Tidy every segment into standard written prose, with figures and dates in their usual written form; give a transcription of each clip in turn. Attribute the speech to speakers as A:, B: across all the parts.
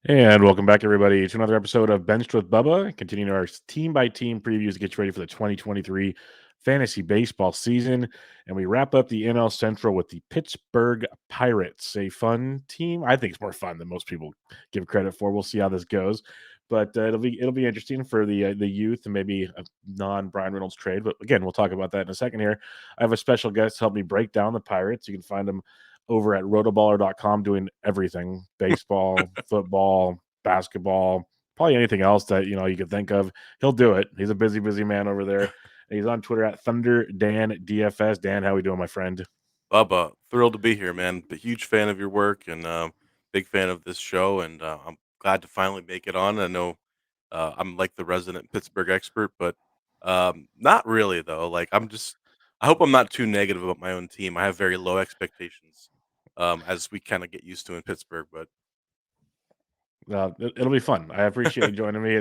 A: And welcome back, everybody, to another episode of Benched with Bubba, continuing our team by team previews to get you ready for the 2023 fantasy baseball season. And we wrap up the NL Central with the Pittsburgh Pirates, a fun team. I think it's more fun than most people give credit for. We'll see how this goes, but it'll be interesting for the youth and maybe a non Bryan Reynolds trade. But again, we'll talk about that in a second here. I have a special guest to help me break down the Pirates. You can find them over at rotoballer.com doing everything baseball, football, basketball, probably anything else that you could think of. He'll do it. He's a busy man over there. He's on Twitter at Thunder Dan DFS. Dan, how we doing, my friend?
B: Bubba, thrilled to be here, man. A huge fan of your work and big fan of this show, and I'm glad to finally make it on. I know I'm like the resident Pittsburgh expert, but not really though. I hope I'm not too negative about my own team. I have very low expectations, as we kind of get used to in Pittsburgh. But
A: It'll be fun. I appreciate you joining me.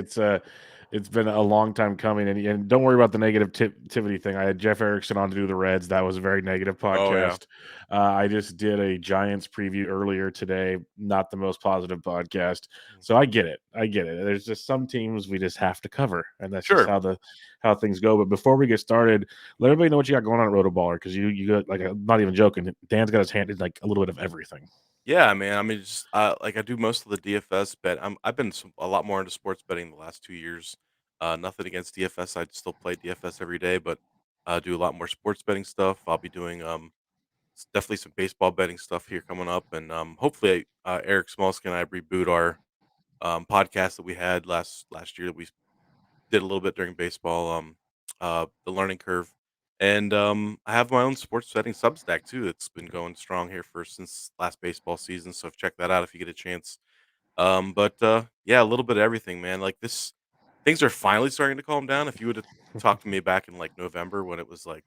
A: It's been a long time coming, and don't worry about the negativity thing. I had Jeff Erickson on to do the Reds. That was a very negative
B: oh yeah,
A: podcast. I just did a Giants preview earlier today. Not the most positive podcast, so I get it. I get it. There's just some teams we just have to cover, and that's just
B: sure.
A: how things go. But before we get started, let everybody know what you got going on at Rotoballer, because you got, like, I'm not even joking. Dan's got his hand in like a little bit of everything.
B: Yeah, man. I mean, just like I do most of the DFS bet. I've been a lot more into sports betting the last 2 years. Nothing against DFS. I still play DFS every day, but do a lot more sports betting stuff. I'll be doing definitely some baseball betting stuff here coming up, and hopefully Eric Smolsky and I reboot our podcast that we had last year that we did a little bit during baseball. The learning curve, and I have my own sports betting Substack too. It's been going strong here for since last baseball season. So check that out if you get a chance. But yeah, a little bit of everything, man. Like this, things are finally starting to calm down. If you would have talked to me back in like November when it was like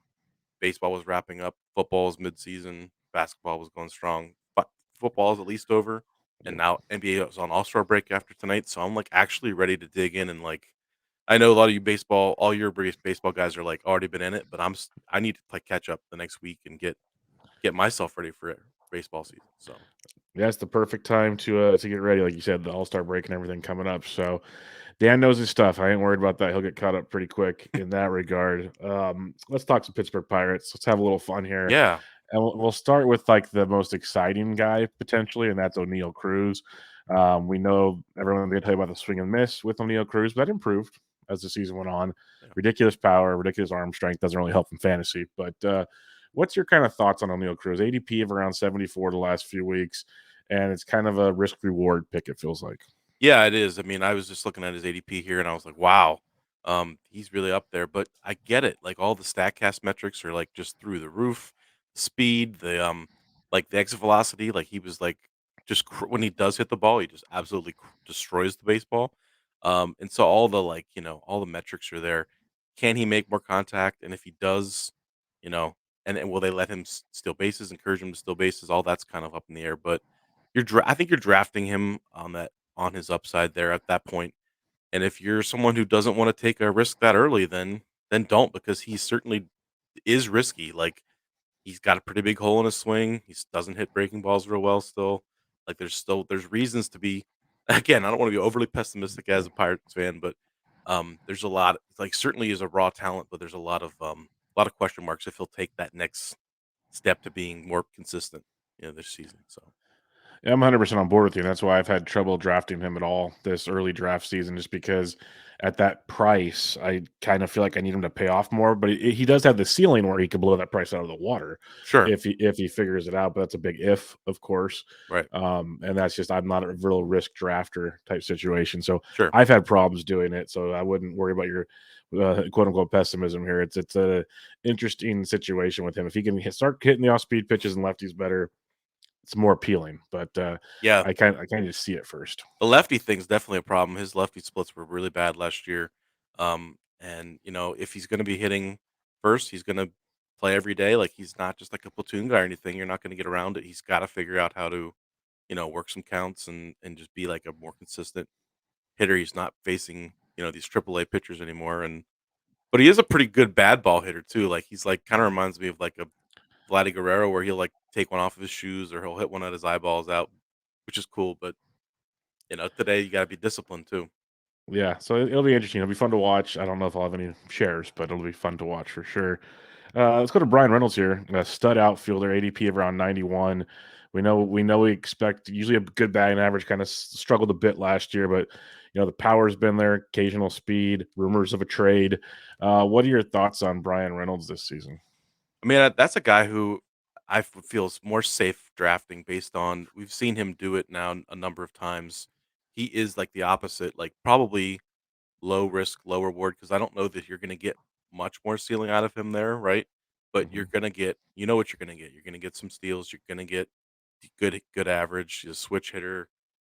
B: baseball was wrapping up, football was midseason, basketball was going strong, but football is at least over, and now NBA is on All Star break after tonight. So I'm like actually ready to dig in and like I know a lot of you baseball, all your baseball guys are like already been in it, but I need to play catch up the next week and get myself ready for baseball season. So
A: Yeah, it's the perfect time to get ready. Like you said, the All-Star break and everything coming up. So Dan knows his stuff. I ain't worried about that. He'll get caught up pretty quick in that regard. Let's talk some Pittsburgh Pirates. Let's have a little fun here.
B: yeah,
A: And we'll start with like the most exciting guy potentially, and that's Oneil Cruz. We know everyone's going to tell you about the swing and miss with Oneil Cruz, but that improved as the season went on.
B: yeah.
A: Ridiculous power, ridiculous arm strength doesn't really help in fantasy. But what's your kind of thoughts on Oneil Cruz? ADP of around 74 the last few weeks, and it's kind of a risk reward pick. It feels like.
B: Yeah, it is. I mean, I was just looking at his ADP here and I was like, wow, he's really up there. But I get it. Like all the Statcast metrics are like just through the roof. Speed, the like the exit velocity, like he was like just when he does hit the ball, he just absolutely destroys the baseball. And so all the like, all the metrics are there. Can he make more contact? And if he does, you know, and will they let him steal bases, encourage him to steal bases? All that's kind of up in the air. But I think you're drafting him on his upside there at that point. And if you're someone who doesn't want to take a risk that early, then don't because he certainly is risky. Like he's got a pretty big hole in his swing. He doesn't hit breaking balls real well still. Like there's reasons to be again, I don't want to be overly pessimistic as a Pirates fan, but there's a lot like certainly is a raw talent, but there's a lot of question marks if he'll take that next step to being more consistent, this season. So
A: Yeah, I'm 100% on board with you. And that's why I've had trouble drafting him at all this early draft season, just because at that price, I kind of feel like I need him to pay off more. But he does have the ceiling where he could blow that price out of the water
B: sure.
A: if he figures it out. But that's a big if, of course.
B: Right.
A: And that's just I'm not a real risk drafter type situation. So
B: Sure.
A: I've had problems doing it. So I wouldn't worry about your quote unquote pessimism here. It's a interesting situation with him. If he can start hitting the off speed pitches and lefties better, it's more appealing, but,
B: Yeah.
A: I kinda just see it first.
B: The lefty thing's definitely a problem. His lefty splits were really bad last year. And if he's going to be hitting first, he's going to play every day. Like he's not just like a platoon guy or anything. You're not going to get around it. He's got to figure out how to, work some counts and just be like a more consistent hitter. He's not facing, these AAA pitchers anymore. But he is a pretty good bad ball hitter too. Like he's like kind of reminds me of like a Vladdy Guerrero where he'll like take one off of his shoes or he'll hit one at his eyeballs out, which is cool. But Today you gotta be disciplined too.
A: Yeah, so it'll be interesting. It'll be fun to watch. I don't know if I'll have any shares, but it'll be fun to watch for sure. Let's go to Bryan Reynolds here, a stud outfielder, ADP of around 91. We expect usually a good batting average. Kind of struggled a bit last year, but the power's been there. Occasional speed, rumors of a trade. What are your thoughts on Bryan Reynolds this season?
B: I mean, that's a guy who feels more safe drafting based on we've seen him do it now a number of times. He is like the opposite, like probably low risk, low reward because I don't know that you're going to get much more ceiling out of him there, right? But you're
A: Mhm.
B: going to get, you know what you're going to get. You're going to get some steals. You're going to get good average. He's a switch hitter,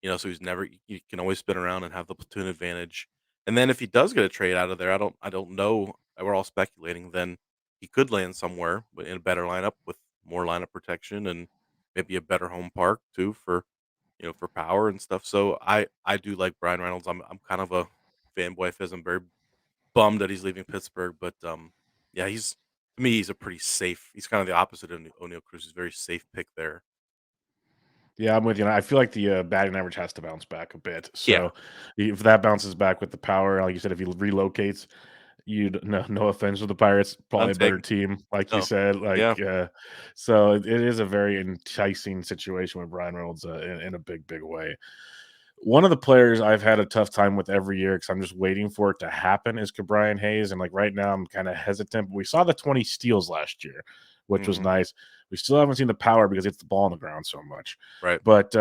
B: so he's never. You can always spin around and have the platoon advantage. And then if he does get a trade out of there, I don't know. We're all speculating. Then he could land somewhere but in a better lineup with more lineup protection and maybe a better home park too for power and stuff. So I do like Brian Reynolds. I'm kind of a fanboy of his. I'm very bummed that he's leaving Pittsburgh, but yeah, he's to me he's a pretty safe. He's kind of the opposite of O'Neil Cruz. He's a very safe pick there.
A: Yeah, I'm with you. I feel like the batting average has to bounce back a bit.
B: Yeah,
A: So if that bounces back with the power, like you said, if he relocates, no offense to the Pirates,
B: none
A: probably a better
B: taken.
A: team, like you
B: No,
A: said.
B: yeah.
A: So it is a very enticing situation with Brian Reynolds in a big way. One of the players I've had a tough time with every year because I'm just waiting for it to happen is Brian Hayes, and like right now I'm kind of hesitant. But we saw the 20 steals last year, which was
B: Hmm.
A: nice. We still haven't seen the power because it's the ball on the ground so much.
B: Right.
A: But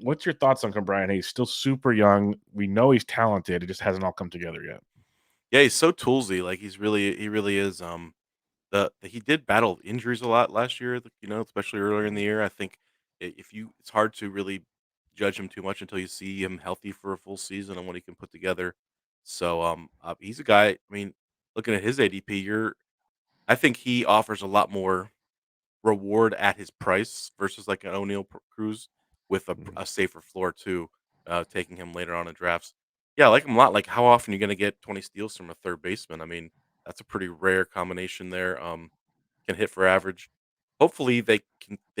A: what's your thoughts on Brian Hayes? Still super young. We know he's talented. It just hasn't all come together yet.
B: Yeah, he's so toolsy. Like he really is. He did battle injuries a lot last year. Especially earlier in the year. I think if you, it's hard to really judge him too much until you see him healthy for a full season and what he can put together. So he's a guy. I mean, looking at his ADP, I think he offers a lot more reward at his price versus like an Cruz with
A: Mhm.
B: a safer floor too. Taking him later on in drafts. Yeah, I like him a lot. Like, how often are you going to get 20 steals from a third baseman? I mean, that's a pretty rare combination there. Can hit for average. Hopefully, they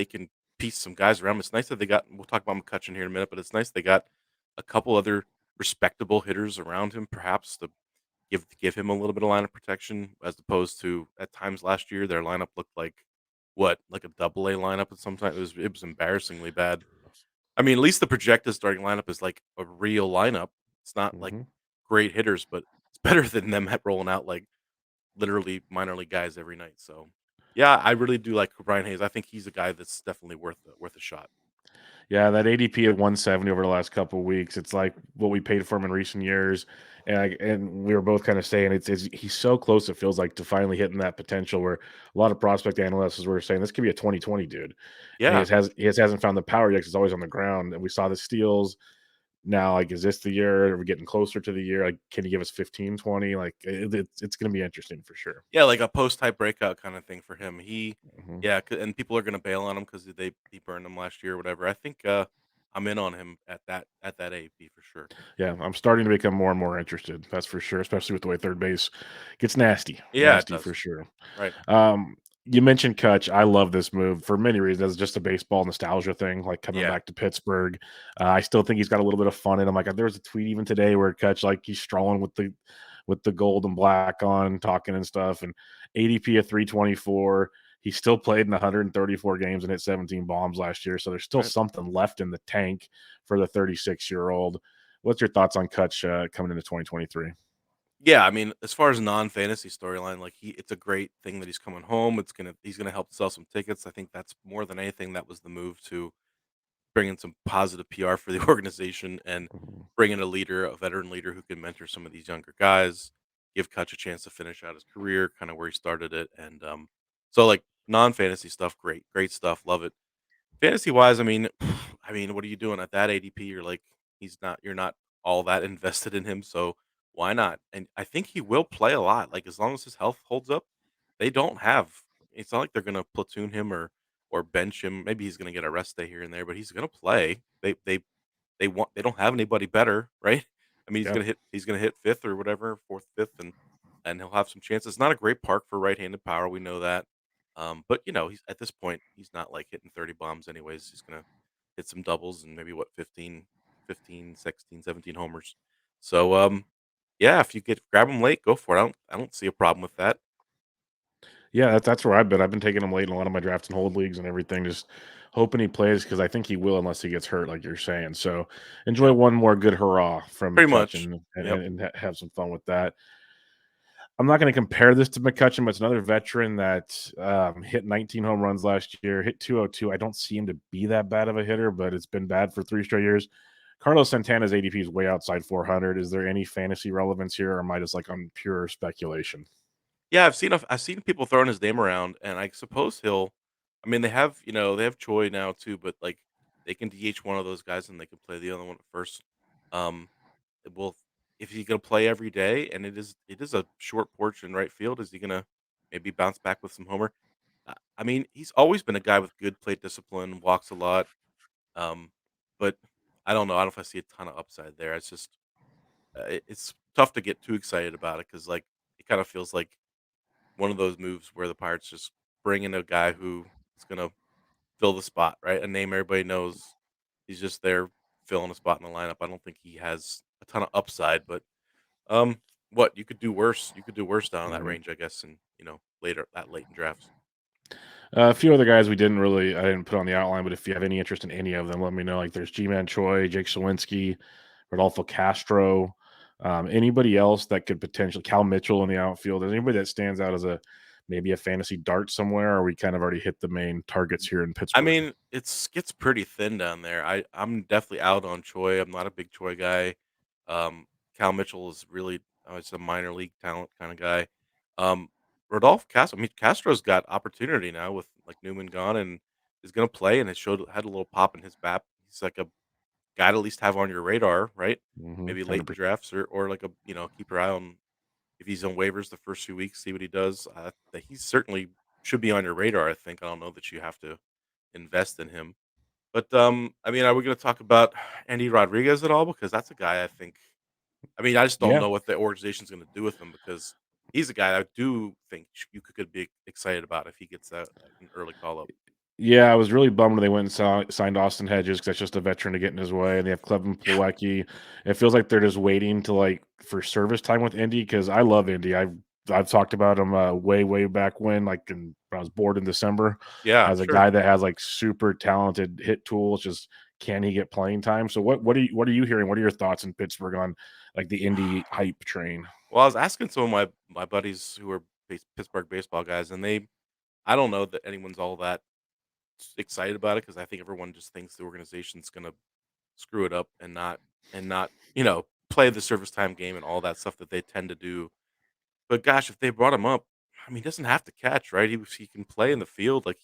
B: can piece some guys around him. It's nice that they got. We'll talk about McCutchen here in a minute, but it's nice they got a couple other respectable hitters around him, perhaps to give him a little bit of line of protection, as opposed to at times last year their lineup looked like a double A lineup. At sometimes it was embarrassingly bad. I mean, at least the projected starting lineup is like a real lineup. It's not like
A: Mhm.
B: great hitters, but it's better than them rolling out like literally minor league guys every night. So, yeah, I really do like Brian Hayes. I think he's a guy that's definitely worth a shot.
A: Yeah, that ADP at 170 over the last couple of weeks, it's like what we paid for him in recent years. And we were both kind of saying he's so close, it feels like, to finally hitting that potential where a lot of prospect analysts were saying this could be a 2020 dude. And
B: Yeah,
A: he just hasn't found the power yet 'cause he's always on the ground. And we saw the steals. Now, like, is this the year? Are we getting closer to the year? Like, can he give us 15, 20? Like, it's going to be interesting for sure.
B: yeah, like a post type breakout kind of thing for him.
A: Mhm.
B: Yeah, and people are gonna bail on him because he burned him last year or whatever. I think I'm in on him at that AP for sure.
A: Yeah, I'm starting to become more and more interested. That's for sure, especially with the way third base gets nasty,
B: Yeah, it
A: nasty for
B: does.
A: sure.
B: Right.
A: You mentioned Kutch. I love this move for many reasons. It's just a baseball nostalgia thing, like coming
B: Yeah.
A: back to Pittsburgh. I still think he's got a little bit of fun in him. Like there was a tweet even today where Kutch, like he's strolling with the gold and black on, talking and stuff, and ADP of 324. He still played in 134 games and hit 17 bombs last year, so there's still
B: Right.
A: something left in the tank for the 36-year-old. What's your thoughts on Kutch coming into 2023?
B: Yeah, I mean, as far as non-fantasy storyline, like it's a great thing that he's coming home. He's gonna help sell some tickets. I think that's more than anything that was the move to bring in some positive PR for the organization and
A: Mhm.
B: bring in a veteran leader who can mentor some of these younger guys, give Kutch a chance to finish out his career, kind of where he started it. And so like non-fantasy stuff, great stuff, love it. Fantasy wise, I mean, what are you doing at that ADP? You're not all that invested in him, so why not? And I think he will play a lot. Like as long as his health holds up, they don't have. It's not like they're gonna platoon him or bench him. Maybe he's gonna get a rest day here and there, but he's gonna play. They don't have anybody better, right? I mean,
A: Yeah.
B: he's gonna hit fifth or whatever, fourth, fifth, and he'll have some chances. It's not a great park for right-handed power. We know that. But he's at this point, he's not like hitting 30 bombs anyways. He's gonna hit some doubles and maybe what 15, 16, 17 homers. So, yeah, if you get grab him late, go for it. I don't see a problem with that.
A: Yeah, that's where I've been. I've been taking him late in a lot of my drafts and hold leagues and everything, just hoping he plays because I think he will unless he gets hurt, like you're saying. So enjoy
B: Yep,
A: one more good hurrah from
B: pretty much.
A: McCutchen and,
B: Yep.
A: and, and have some fun with that. I'm not going to compare this to McCutchen, but it's another veteran that hit 19 home runs last year, hit 202. I don't see him to be that bad of a hitter, but it's been bad for 3 straight years. Carlos Santana's ADP is way outside 400. Is there any fantasy relevance here, or am I just like on pure speculation?
B: Yeah, I've seen people throwing his name around, and I suppose he'll. I mean, they have Choi now too, but like they can DH one of those guys and they can play the other one at first. Um, well, if he's gonna play every day, and it is a short porch in right field, is he gonna maybe bounce back with some homer? I mean, he's always been a guy with good plate discipline, walks a lot. Um, but I don't know. I don't know if I see a ton of upside there. It's just it's tough to get too excited about it because like it kind of feels like one of those moves where the Pirates just bring in a guy who is gonna fill the spot, right? A name everybody knows. He's just there filling a spot in the lineup. I don't think he has a ton of upside, but what you could do worse. You could do worse down in that
A: Mhm.
B: range, I guess, and later that late in drafts.
A: A few other guys I didn't put on the outline, but if you have any interest in any of them, let me know. Like there's G-Man Choi, Jake Sawinski, Rodolfo Castro, anybody else that could potentially Cal Mitchell in the outfield. Is anybody that stands out as a maybe a fantasy dart somewhere, or we kind of already hit the main targets here in
B: I
A: Pittsburgh?
B: mean, it's gets pretty thin down there. I'm definitely out on Choi. I'm not a big Choi guy. Cal Mitchell is really it's a minor league talent kind of guy. Um, Rodolph Castro. I mean, Castro's got opportunity now with like Newman gone and is going to play and it showed had a little pop in his bat. He's like a guy to at least have on your radar, right? Maybe late in
A: 100%.
B: drafts or like a keep your eye on if he's on waivers the first few weeks, see what he does. That he certainly should be on your radar. I think I don't know that you have to invest in him. But, I mean, are we gonna talk about Andy Rodriguez at all? Because that's a guy I think I mean, I just don't
A: Yeah.
B: know what the organization's gonna do with him because he's a guy I do think you could be excited about if he gets an early call up.
A: Yeah, I was really bummed when they went and signed Austin Hedges because that's just a veteran to get in his way. And they have Clevin
B: Yeah.
A: Plawecki. It feels like they're just waiting to like for service time with Indy because I love Indy. I've talked about him way back when, when I was bored in December,
B: Yeah,
A: as a
B: sure.
A: guy that has like super talented hit tools. Just can he get playing time? So what are you hearing? What are your thoughts in Pittsburgh on like the Indy hype train?
B: Well, I was asking some of my buddies who are Pittsburgh baseball guys, and I don't know that anyone's all that excited about it because I think everyone just thinks the organization's gonna screw it up and not, play the service time game and all that stuff that they tend to do. But gosh, if they brought him up, I mean, he doesn't have to catch, right? He can play in the field like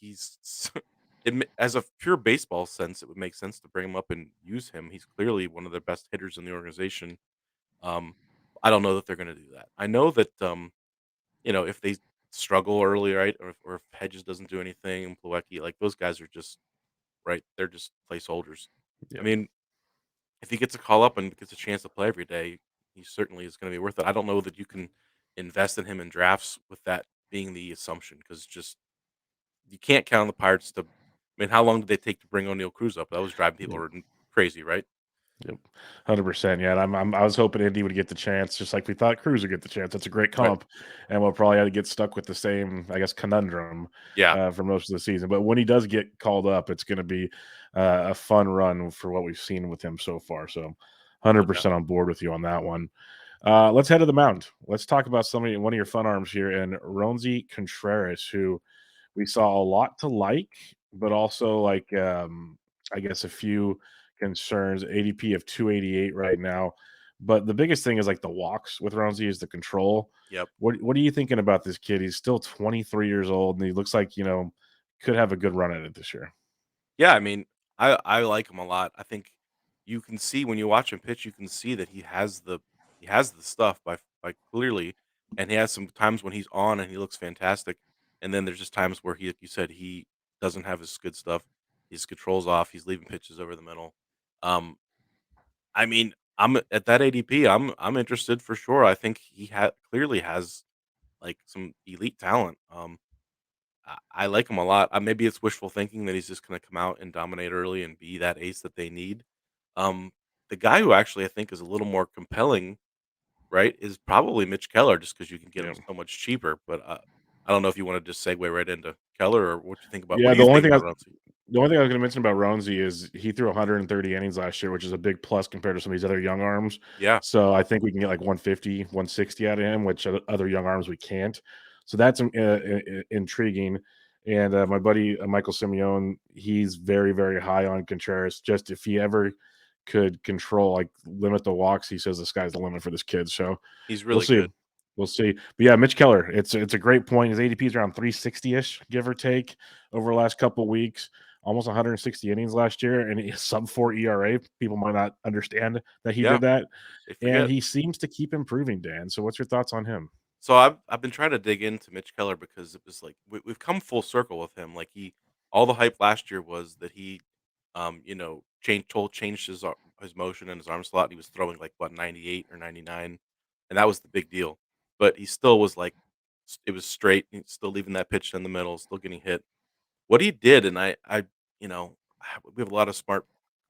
B: as a pure baseball sense, it would make sense to bring him up and use him. He's clearly one of the best hitters in the organization. Um, I don't know that they're going to do that. I know that if they struggle early, right, or if Hedges doesn't do anything, and Plawecki, like those guys are just right. They're just placeholders. I
A: Yeah.
B: mean, if he gets a call up and gets a chance to play every day, he certainly is going to be worth it. I don't know that you can invest in him in drafts with that being the assumption because just you can't count on the Pirates to. I mean, how long did they take to bring Oneil Cruz up? That was driving people crazy, right?
A: Yep, 100%. Yeah, and I was hoping Indy would get the chance, just like we thought Cruz would get the chance. That's a great
B: Right.
A: comp, and we'll probably have to get stuck with the same, I guess, conundrum
B: Yeah.
A: for most of the season. But when he does get called up, it's going to be a fun run for what we've seen with him so far. So,
B: No doubt.
A: 100% on board with you on that one. Let's head to the mound. Let's talk about one of your fun arms here, and Roansy Contreras, who we saw a lot to like, but also I guess a few concerns. ADP of 288 right now. But the biggest thing is like the walks with Roundsy is the control.
B: Yep.
A: What are you thinking about this kid? He's still 23 years old and he looks like, could have a good run at it this year.
B: Yeah, I mean, I like him a lot. I think you can see when you watch him pitch, you can see that he has the stuff by clearly, and he has some times when he's on and he looks fantastic, and then there's just times where he, like you said, he doesn't have his good stuff. His controls off. He's leaving pitches over the middle. Um, I mean, I'm at that ADP. I'm interested for sure. I think he clearly has like some elite talent. I like him a lot. Maybe it's wishful thinking that he's just going to come out and dominate early and be that ace that they need. Um, the guy who actually I think is a little more compelling, right, is probably Mitch Keller, just because you can get him
A: Yeah.
B: so much cheaper. But I don't know if you want to just segue right into Keller or what you think about. What
A: Yeah,
B: do you think about Roansy?
A: the only thing I was gonna mention about Roansy is he threw 130 innings last year, which is a big plus compared to some of these other young arms.
B: Yeah,
A: So I think we can get like 150, 160 out of him, which other young arms we can't. So that's intriguing. And my buddy Michael Simeone, he's very, very high on Contreras. Just if he ever could control, like limit the walks, he says the sky's the limit for this kid. So
B: he's
A: we'll
B: really
A: see.
B: good.
A: We'll see. But yeah, Mitch Keller, it's a great point. His ADP is around 360-ish, give or take, over the last couple of weeks. Almost 160 innings last year, and he's sub 4 ERA. People might not understand that he
B: Yeah,
A: did that,
B: they
A: and
B: forget.
A: he seems to keep improving. Dan, so what's your thoughts on him?
B: So I've been trying to dig into Mitch Keller because it was like we've come full circle with him. Like he, all the hype last year was that he, changed his motion and his arm slot. And he was throwing like what 98 or 99, and that was the big deal. But he still was like, it was straight. He's still leaving that pitch in the middle, still getting hit. What he did, and you know, we have a lot of smart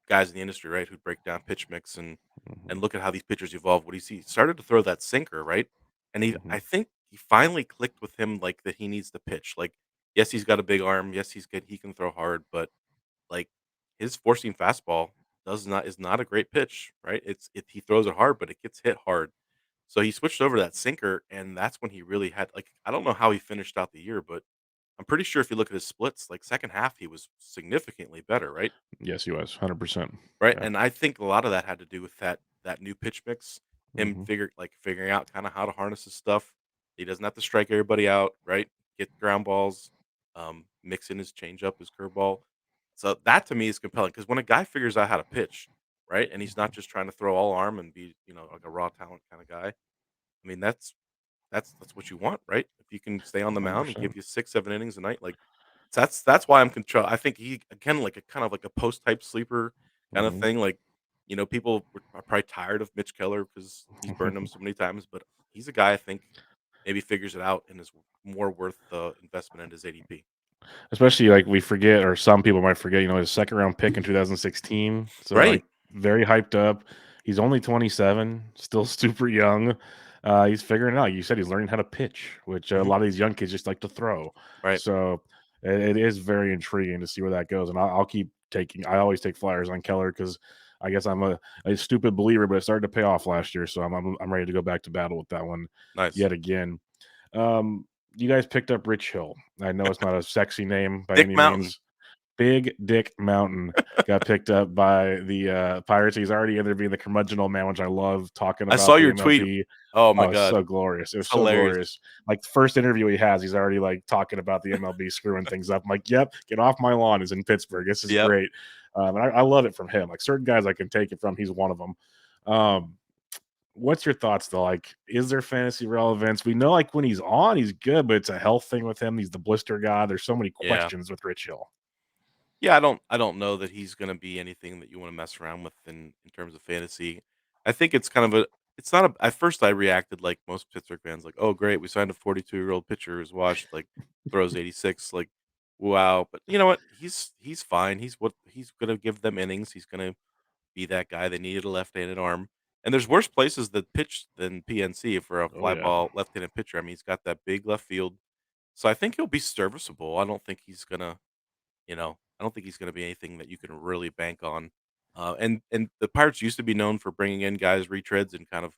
B: guys in the industry, right, who break down pitch mix and
A: Mhm,
B: look at how these pitchers evolve. What he see started to throw that sinker, right, and
A: mhm,
B: I think he finally clicked with him, like that he needs to pitch. Like, yes, he's got a big arm. Yes, he's good. He can throw hard, but like his four seam fastball does not is not a great pitch, right? He throws it hard, but it gets hit hard. So he switched over to that sinker, and that's when he really had like I don't know how he finished out the year, but I'm pretty sure if you look at his splits, like second half, he was significantly better, right?
A: yes, he was 100%.
B: Right,
A: Yeah.
B: and I think a lot of that had to do with that new pitch mix, him
A: Mhm,
B: figuring out kinda how to harness his stuff. He doesn't have to strike everybody out, right? Get ground balls, mix in his changeup, his curveball. So that to me is compelling because when a guy figures out how to pitch, right, and he's not just trying to throw all arm and be, like a raw talent kinda guy, I mean, that's what you want, right? If you can stay on the mound and
A: 100%.
B: give you 6, 7 innings a night, like, that's why I'm control I think he again, like a kind of like a post type sleeper kinda
A: Mhm.
B: thing, like, people are probably tired of Mitch Keller because he's burned them so many times, but he's a guy I think maybe figures it out and is more worth the investment in his ADP.
A: Especially, like, we forget, or some people might forget, his second round pick in 2016. So, like,
B: Right.
A: very hyped up. He's only 27, still super young. He's figuring it out. You said he's learning how to pitch, which a
B: Mhm.
A: lot of these young kids just like to throw.
B: Right.
A: So it is very intriguing to see where that goes. And I'll keep taking, I always take flyers on Keller because I guess I'm a stupid believer, but it started to pay off last year. So I'm ready to go back to battle with that one
B: Nice.
A: yet again. You guys picked up Rich Hill. I know it's not a sexy name by
B: Dick
A: any
B: Mountain.
A: means. Big Dick Mountain got picked up by the Pirates. He's already in there being the curmudgeonal man, which I love talking
B: I saw
A: about the
B: your tweet.
A: MLB.
B: Oh my
A: Oh, it's
B: god.
A: so glorious. It was
B: It's
A: so
B: hilarious.
A: glorious. Like the first interview he has, he's already like talking about the MLB screwing things up. I'm like, yep, get off my lawn. Is in Pittsburgh. This is
B: Yep.
A: great. And I love it from him. Like certain guys I can take it from. He's one of them. What's your thoughts though? Like, is there fantasy relevance? We know like when he's on, he's good, but it's a health thing with him. He's the blister guy. There's so many
B: Yeah.
A: questions with Rich Hill.
B: Yeah, I don't know that he's gonna be anything that you wanna mess around with in terms of fantasy. I think it's kind of a it's not a at first I reacted like most Pittsburgh fans, like, "Oh, great, we signed a 42-year-old pitcher who's washed, like, throws 86, like, wow." But you know what? He's fine. He's gonna give them innings. He's gonna be that guy. They needed a left-handed arm. And there's worse places that pitch than PNC for a
A: Oh
B: fly
A: yeah,
B: ball left-handed pitcher. I mean, he's got that big left field. So I think he'll be serviceable. I don't think he's gonna I don't think he's going to be anything that you can really bank on. And the Pirates used to be known for bringing in guys retreads and kind of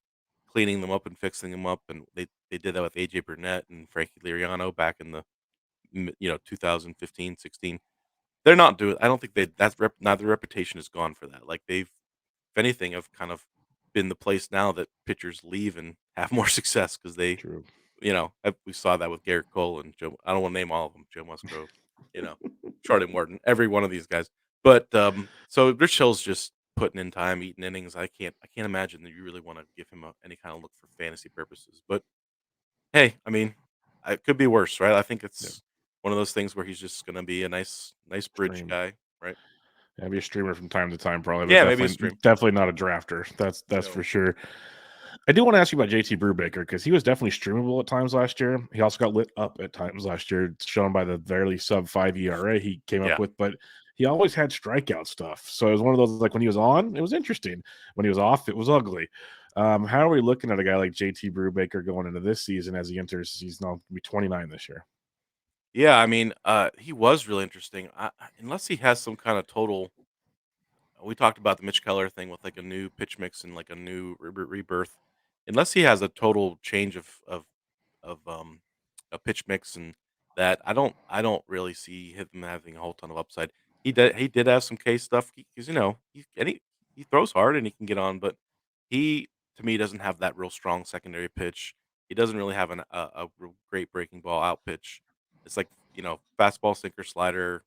B: cleaning them up and fixing them up, and they did that with AJ Burnett and Frankie Liriano back in the 2015, 16. They're not doing. I don't think now their reputation is gone for that. Like they've, if anything, have kind of been the place now that pitchers leave and have more success because they
A: true.
B: we saw that with Garrett Cole and Joe. I don't want to name all of them. Joe Musgrove, you know, Charlie Morton, every one of these guys. But so Rich Hill's just putting in time, eating innings. I can't imagine that you really want to give him any kind of look for fantasy purposes. But hey, I mean, it could be worse, right? I think
A: Yeah,
B: it's one of those things where he's just going to be a nice bridge
A: stream.
B: guy, right?
A: Yeah, be a streamer from time to time, probably, but
B: Yeah, maybe a
A: definitely,
B: stream.
A: definitely not a drafter. That's for
B: No,
A: sure. I do want to ask you about JT Brubaker because he was definitely streamable at times last year. He also got lit up at times last year, shown by the barely sub 5 ERA he came up
B: yeah,
A: with. But he always had strikeout stuff. So it was one of those like when he was on, it was interesting. When he was off, it was ugly. How are we looking at a guy like JT Brubaker going into this season as he enters? He's now gonna be 29 this year.
B: Yeah, I mean, he was really interesting. Unless he has some kind of total. We talked about the Mitch Keller thing with like a new pitch mix and like a new rebirth. Unless he has a total change of a pitch mix and that, I don't really see him having a whole ton of upside. He did have some case stuff because he throws hard and he can get on, but he to me doesn't have that real strong secondary pitch. He doesn't really have a real great breaking ball out pitch. It's like fastball, sinker, slider.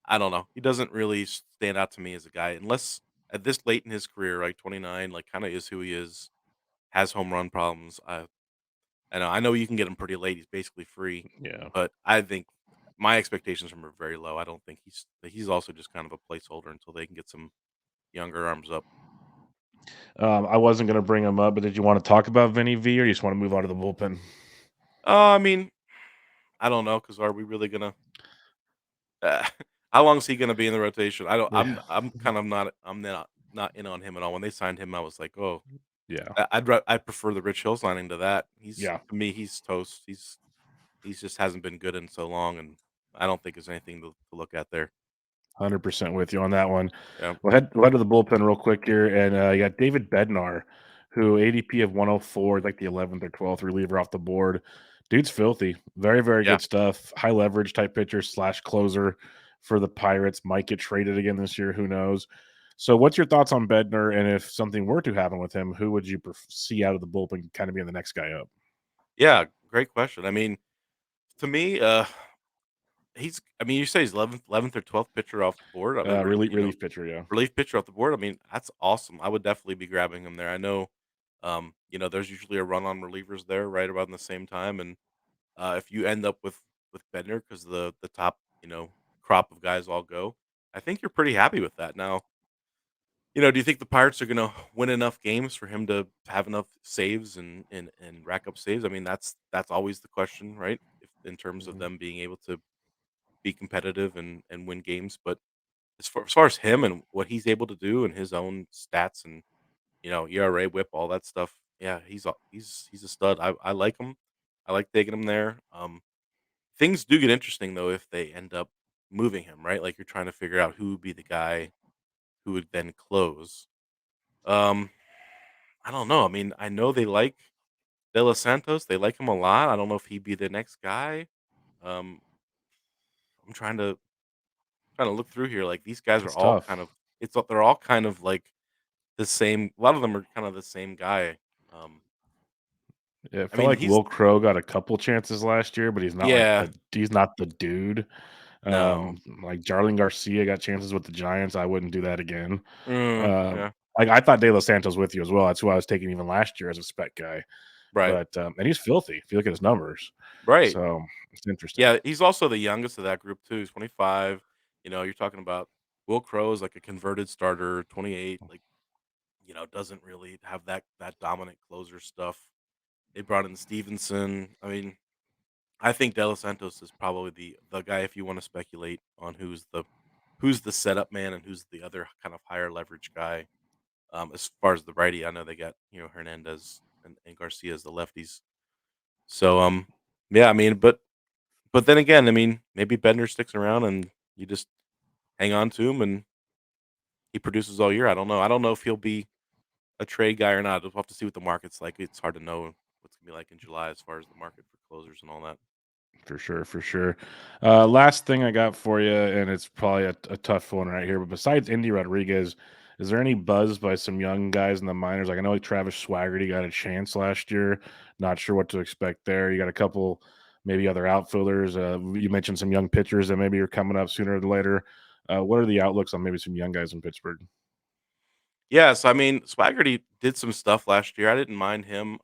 B: I don't know. He doesn't really stand out to me as a guy unless at this late in his career, like 29, like kind of is who he is. Has home run problems. I know you can get him pretty late. He's basically free,
A: Yeah.
B: but I think my expectations from him are very low. I don't think he's also just kind of a placeholder until they can get some younger arms up.
A: I wasn't going to bring him up, but did you want to talk about Vinny V or you just want to move on to the bullpen?
B: I mean, I don't know because are we really gonna? Uh, how long is he gonna be in the rotation? I don't. I'm
A: Yeah.
B: I'm kind of not. I'm not in on him at all. When they signed him, I was like, oh,
A: Yeah.
B: I'd prefer the Rich Hill signing to that.
A: Yeah.
B: To me, he's toast. He's just hasn't been good in so long, and I don't think there's anything to look at there.
A: 100% with you on that one.
B: Yeah.
A: We'll head to the bullpen real quick here, and you got David Bednar, who ADP of 104, like the 11th or 12th reliever off the board. Dude's filthy. Very, very
B: Yeah.
A: good stuff. High leverage type pitcher slash closer for the Pirates. Might get traded again this year. Who knows? So, what's your thoughts on Bednar? And if something were to happen with him, who would you see out of the bullpen kind of being the next guy up?
B: Yeah, great question. I mean, to me, I mean, you say he's 11th or 12th pitcher off the board. I mean,
A: Relief pitcher, yeah.
B: relief pitcher off the board. I mean, that's awesome. I would definitely be grabbing him there. I know, there's usually a run on relievers there right around the same time, and if you end up with Bednar because the top crop of guys all go, I think you're pretty happy with that. Now, do you think the Pirates are gonna win enough games for him to have enough saves and rack up saves? I mean, that's always the question, right? If in terms of
A: Mhm.
B: them being able to be competitive and win games, but as far as him and what he's able to do and his own stats and ERA, WHIP, all that stuff, yeah, he's a stud. I like him. I like taking him there. Things do get interesting though if they end up moving him, right? Like you're trying to figure out who would be the guy who would then close. Um, I don't know. I mean, I know they like De Los Santos. They like him a lot. I don't know if he'd be the next guy. Um, I'm trying to look through here. Like these guys are
A: It's
B: all
A: tough.
B: they're all kind of like the same. A lot of them are kind of the same guy. Um,
A: Yeah, it
B: I
A: felt
B: mean,
A: like Will Crow got a couple chances last year, but
B: yeah,
A: he's not the dude.
B: no,
A: Like Jarlin Garcia got chances with the Giants. I wouldn't do that again.
B: yeah,
A: Like I thought De Los Santos with you as well. That's who I was taking even last year as a spec guy.
B: right,
A: But and he's filthy if you look at his numbers.
B: right.
A: So it's interesting.
B: Yeah, he's also the youngest of that group too. He's 25. You're talking about Will Crow is like a converted starter, 28. Like doesn't really have that dominant closer stuff. They brought in Stevenson. I mean, I think De Los Santos is probably the guy if you want to speculate on who's the setup man and who's the other kind of higher leverage guy. As far as the righty, I know they got Hernandez and Garcia as the lefties. So yeah, I mean, but then again, I mean, maybe Bender sticks around and you just hang on to him and he produces all year. I don't know. I don't know if he'll be a trade guy or not. We'll have to see what the market's like. It's hard to know what's gonna be like in July as far as the market for closers and all that.
A: For sure, for sure. Last thing I got for you, and it's probably a tough one right here. But besides Indy Rodriguez, is there any buzz by some young guys in the minors? Like I know like Travis Swaggerty got a chance last year. Not sure what to expect there. You got a couple, maybe other outfielders. You mentioned some young pitchers that maybe are coming up sooner than later. What are the outlooks on maybe some young guys in Pittsburgh?
B: Yes, I mean, Swaggerty did some stuff last year. I didn't mind him.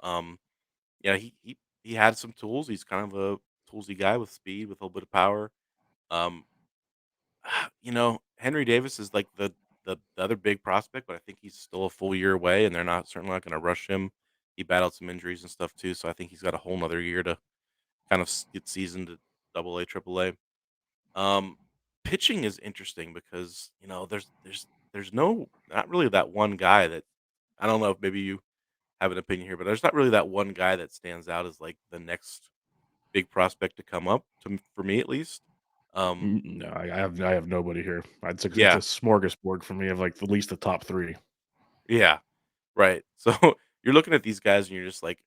B: Yeah, he had some tools. He's kind of a toolsy guy with speed, with a little bit of power. Um, Henry Davis is like the other big prospect, but I think he's still a full year away, and they're certainly not going to rush him. He battled some injuries and stuff too, so I think he's got a whole nother year to kind of get seasoned at Double A, Triple A. Pitching is interesting because, there's not really that one guy that I don't know if maybe you have an opinion here, but there's not really that one guy that stands out as, like, the next big prospect to come up for me at least. Um,
A: No, I have nobody here. It's a
B: yeah,
A: smorgasbord for me of like at least the top three.
B: yeah, right. So, you're looking at these guys and you're just like,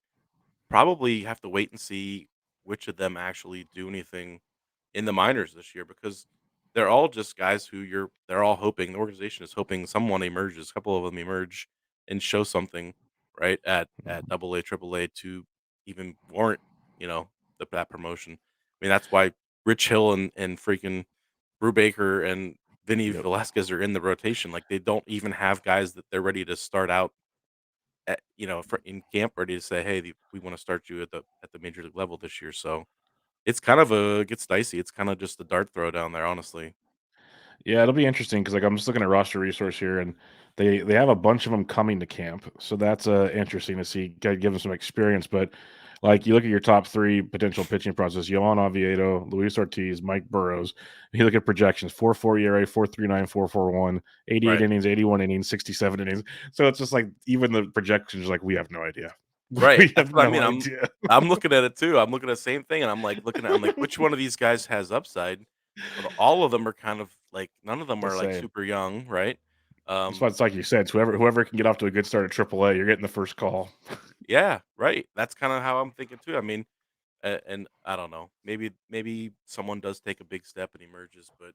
B: probably have to wait and see which of them actually do anything in the minors this year because they're all just guys who they're all hoping the organization is hoping someone emerges, a couple of them emerge and show something, right, at
A: Mhm.
B: double A, triple A to even warrant, that promotion. I mean, that's why Rich Hill and freaking Brubaker and Vinny
A: Yep.
B: Velasquez are in the rotation. Like they don't even have guys that they're ready to start out in camp ready to say, "Hey, we want to start you at the major league level this year." So it's kind of a gets dicey. It's kind of just a dart throw down there, honestly.
A: Yeah, it'll be interesting because like I'm just looking at roster resource here, and they have a bunch of them coming to camp, so that's interesting to see. Give them some experience, but like you look at your top three potential pitching process: Yohan Oviedo, Luis Ortiz, Mike Burrows. You look at projections: 4.4 ERA, 4.39, 4.41, 88
B: Right,
A: innings, 81 innings, 67 innings. So it's just like even the projections, like we have no idea.
B: right.
A: We
B: That's
A: have
B: what I
A: no
B: mean.
A: idea.
B: I'm looking at it too. I'm looking at the same thing, and I'm like, which one of these guys has upside? But all of them are kind of like none of them
A: The
B: are like
A: same.
B: super young, right?
A: That's why
B: Um,
A: it's like you said. It's whoever can get off to a good start at AAA, you're getting the first call.
B: yeah, right. That's kind of how I'm thinking too. I mean, and I don't know. Maybe someone does take a big step and emerges, but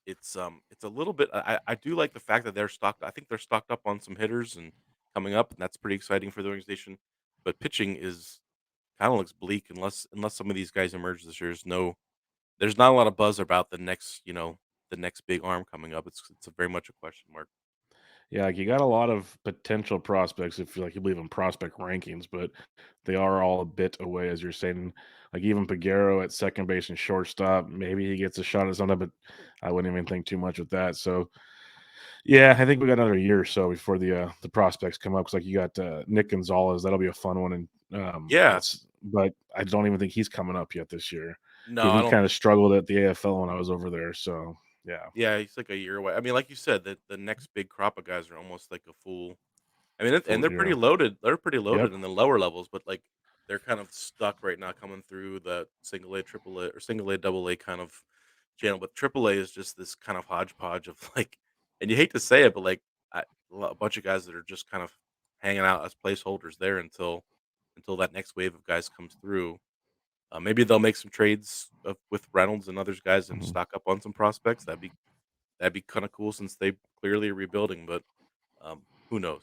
B: it's a little bit. I do like the fact that they're stocked. I think they're stocked up on some hitters and coming up, and that's pretty exciting for the organization. But pitching is kind of looks bleak unless some of these guys emerge this year. There's not a lot of buzz about the next big arm coming up. It's a very much a question mark.
A: Yeah, like you got a lot of potential prospects if you believe in prospect rankings, but they are all a bit away, as you're saying. Like even Piguero at second base and shortstop, maybe he gets a shot at something, but I wouldn't even think too much with that. So yeah, I think we got another year or so before the prospects come up. Cause like you got Nick Gonzalez, that'll be a fun one, and
B: Yeah.
A: that's but I don't even think he's coming up yet this year.
B: No, I
A: He
B: don't
A: kind of
B: think.
A: struggled at the AFL when I was over there. So yeah,
B: Yeah, he's like a year away. I mean, like you said, the next big crop of guys are almost like a full. I mean, and
A: full
B: they're pretty
A: yeah,
B: loaded. They're pretty loaded
A: yep.
B: in the lower levels, but like they're kind of stuck right now coming through the single A, triple A, or single A, double A kind of channel. But triple A is just this kind of hodgepodge of like, and you hate to say it, but like a bunch of guys that are just kind of hanging out as placeholders there until that next wave of guys comes through. Maybe they'll make some trades with Reynolds and others guys and
A: Mhm.
B: stock up on some prospects. That'd be kind of cool since they clearly are rebuilding, but who knows?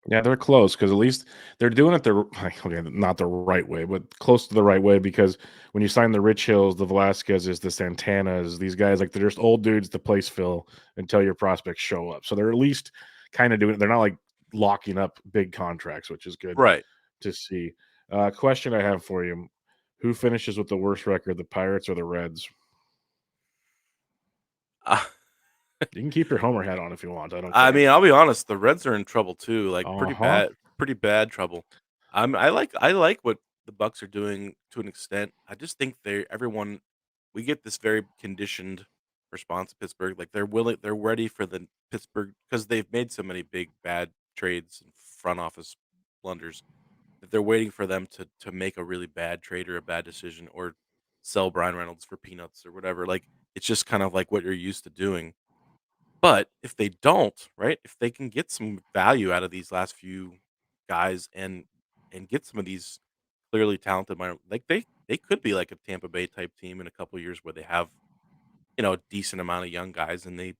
A: Yeah, they're close because at least they're doing it the like, okay, not the right way, but close to the right way. Because when you sign the Rich Hills, the Velasquez's, the Santanas, these guys like they're just old dudes to place fill until your prospects show up. So they're at least kind of doing it. They're not like locking up big contracts, which is good
B: Right.
A: to see. Question I have for you: Who finishes with the worst record, the Pirates or the Reds?
B: Uh,
A: You can keep your homer hat on if you want. I don't
B: I
A: care.
B: mean, I'll be honest, the Reds are in trouble too, like
A: Uh huh.
B: pretty bad trouble. I like what the Bucks are doing to an extent. I just think everyone we get this very conditioned response to Pittsburgh. Like they're ready for the Pittsburgh because they've made so many big bad trades and front office blunders that they're waiting for them to make a really bad trade or a bad decision or sell Bryan Reynolds for peanuts or whatever. Like it's just kind of like what you're used to doing. But if they don't, right? If they can get some value out of these last few guys and get some of these clearly talented like they could be like a Tampa Bay type team in a couple years where they have, a decent amount of young guys and they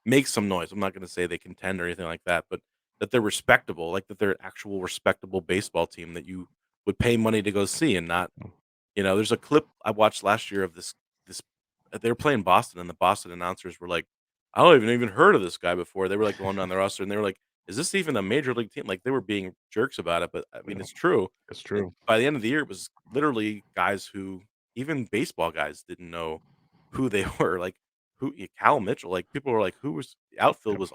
B: make some noise. I'm not going to say they contend or anything like that, but that they're respectable, like that they're an actual respectable baseball team that you would pay money to go see and not, there's a clip I watched last year of this they were playing Boston and the Boston announcers were like, "I don't even heard of this guy before." They were like going down the roster and they were like, "Is this even a major league team?" Like they were being jerks about it, but I mean
A: Yeah,
B: it's true.
A: it's
B: And
A: true.
B: by the end of the year, it was literally guys who even baseball guys didn't know who they were. Like Cal Mitchell, like people were like, "Who was?" The outfield
A: Yep.
B: was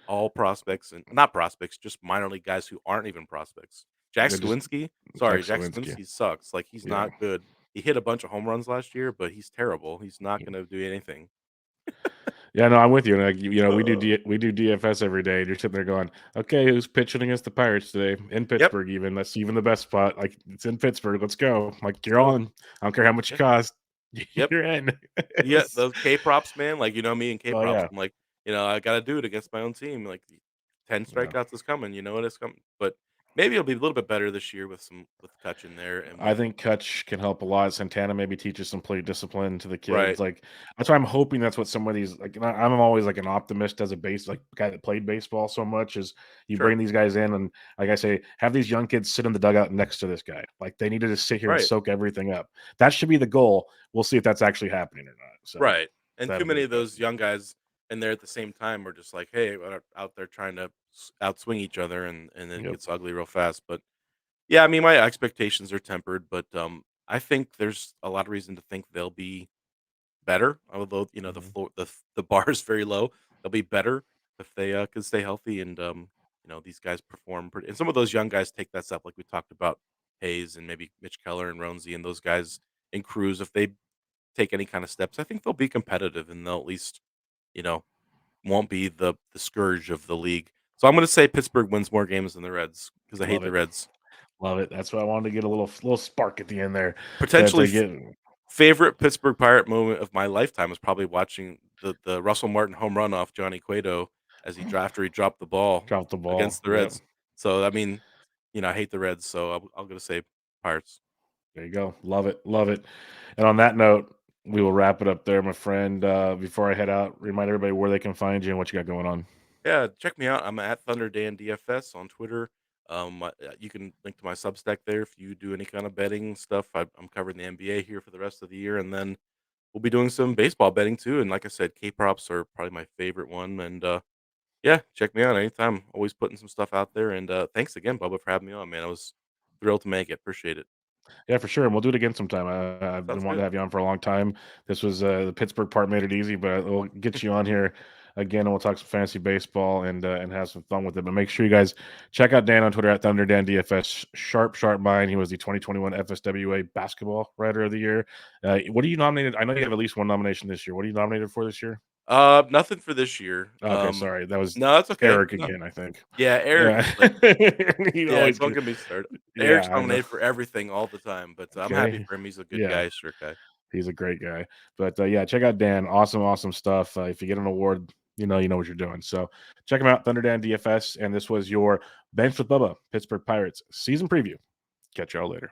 B: all prospects and not prospects, just minor league guys who aren't even prospects. Jack
A: They're just
B: Skawinski, sorry,
A: Jack
B: Jack
A: Sawinski.
B: Skawinski sucks. Like he's
A: Yeah.
B: not good. He hit a bunch of home runs last year, but he's terrible. He's not going to do anything.
A: Yeah, no, I'm with you. Like, we do
B: Uh,
A: we do DFS every day. And you're sitting there going, okay, who's pitching against the Pirates today in
B: yep.
A: Pittsburgh? Even that's even the best spot. Like it's in Pittsburgh. Let's go. Like
B: Let's
A: you're
B: go.
A: on. I don't care how much it
B: Yeah.
A: costs.
B: Yep.
A: You're in.
B: Yeah.
A: It's-
B: Those K props, man. Like me and K
A: oh
B: props.
A: yeah,
B: I'm like, I got to do it against my own team. Like 10
A: yeah.
B: strikeouts is coming. You know what is coming. But maybe it'll be a little bit better this year with Kutch in there and
A: I
B: with
A: think Kutch can help a lot. Santana maybe teaches some plate discipline to the
B: right.
A: kids. Like that's why I'm hoping that's what some of these like. I'm always like an optimist as a guy that played baseball so much. Is you
B: Sure.
A: bring these guys in and like I say, have these young kids sit in the dugout next to this guy. Like they need to just sit here and
B: Right.
A: soak everything up. That should be the goal. We'll see if that's actually happening or not. So
B: Right. And too
A: that'll be
B: many
A: the
B: of those
A: question.
B: young guys in there at the same time are just like, hey, are out there trying to outswing each other, and then it
A: Yep.
B: gets ugly real fast. But yeah, I mean, my expectations are tempered, but I think there's a lot of reason to think they'll be better. Although the
A: Mhm.
B: floor, the bar is very low, they'll be better if they can stay healthy and these guys perform pretty. And some of those young guys take that step, like we talked about Hayes and maybe Mitch Keller and Roansy and those guys and Cruz. If they take any kind of steps, I think they'll be competitive and they'll at least you know won't be the scourge of the league. So I'm going to say Pittsburgh wins more games than the Reds because I hate
A: Love
B: the
A: it.
B: Reds.
A: Love it. That's why I wanted to get a little spark at the end there
B: Potentially
A: to get
B: favorite Pittsburgh Pirate moment of my lifetime is probably watching the Russell Martin home run off Johnny Cueto as after he dropped the ball
A: drop the ball.
B: against the
A: Yep.
B: Reds. So I mean, I hate the Reds, so I'm gonna say Pirates.
A: There you go. Love it. Love it. And on that note, we will wrap it up there, my friend. Before I head out, remind everybody where they can find you and what you got going on.
B: Yeah, check me out. I'm at ThunderDanDFS on Twitter. You can link to my Substack there if you do any kind of betting stuff. I'm covering the NBA here for the rest of the year, and then we'll be doing some baseball betting too. And like I said, K props are probably my favorite one. And yeah, check me out anytime. Always putting some stuff out there. And thanks again, Bubba, for having me on, man. I was thrilled to make it. Appreciate it.
A: Yeah, for sure. And we'll do it again sometime. I've been
B: Sounds
A: wanting
B: good.
A: to have you on for a long time. This was the Pittsburgh part made it easy, but we'll get you on here again and we'll talk some fantasy baseball and have some fun with it. But make sure you guys check out Dan on Twitter at ThunderDanDFS. Sharp, sharp mind. He was the 2021 FSWA Basketball Writer of the Year. What are you nominated? I know you have at least one nomination this year. What are you nominated for this year?
B: Nothing for this year.
A: Okay, sorry. That was
B: No, it's okay.
A: Eric
B: No.
A: again, I think.
B: Yeah, Eric
A: Yeah.
B: is like,
A: He
B: yeah,
A: always
B: don't
A: get
B: get me started.
A: yeah,
B: Eric's
A: I know.
B: nominated for everything all the time, but I'm happy
A: Okay.
B: for him. He's a good
A: Yeah.
B: guy, sure guy.
A: He's a great guy. But yeah, check out Dan. Awesome, awesome stuff. If you get an award, you know what you're doing. So check him out, Thunder Dan DFS. And this was your Bench with Bubba, Pittsburgh Pirates season preview. Catch y'all later.